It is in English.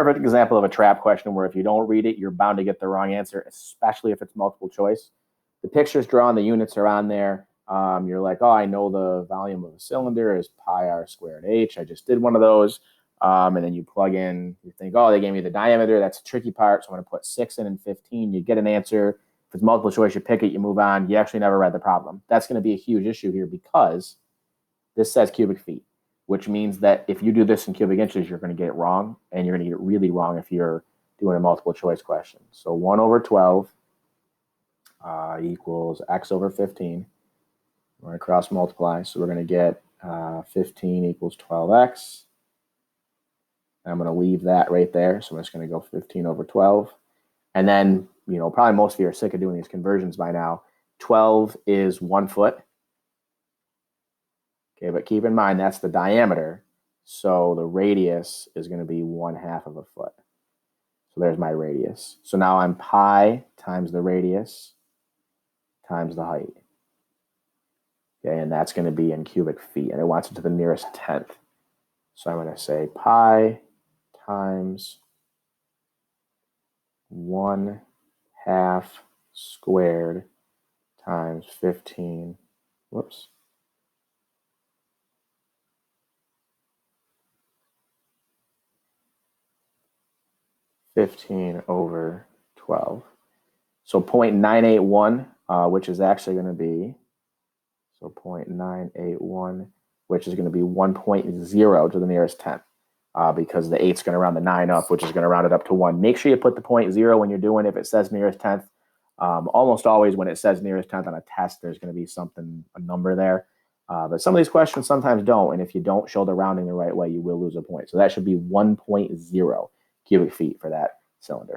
perfect example of a trap question where if you don't read it, you're bound to get the wrong answer, especially if it's multiple choice. The picture's drawn, the units are on there. You're like, oh, I know the volume of a cylinder is pi r squared h. I just did one of those. And then you plug in, you think, oh, they gave me the diameter. That's the tricky part. So I'm going to put 6 in and 15. You get an answer. If it's multiple choice, you pick it, you move on. You actually never read the problem. That's going to be a huge issue here because this says cubic feet, which means that if you do this in cubic inches, you're going to get it wrong. And you're going to get it really wrong if you're doing a multiple choice question. So 1 over 12 equals x over 15. We're going to cross multiply. So we're going to get 15 equals 12x. I'm going to leave that right there. So I'm just going to go 15 over 12. And then, you know, probably most of you are sick of doing these conversions by now. 12 is 1 foot. Okay, but keep in mind that's the diameter. So the radius is going to be 1/2 of a foot. So there's my radius. So now I'm pi times the radius times the height. Okay, and that's going to be in cubic feet. And it wants it to the nearest tenth. So I'm going to say pi times 1/2 squared times 15. Whoops. over 12. So 0.981, which is actually going to be, so 0.981, which is going to be 1.0 to the nearest tenth. Because the 8's going to round the 9 up, which is going to round it up to 1. Make sure you put the 0.0 when you're doing it. If it says nearest tenth. Almost always when it says nearest tenth on a test, there's going to be something, a number there. But some of these questions sometimes don't, and if you don't show the rounding the right way, you will lose a point. So that should be 1.0 cubic feet for that cylinder.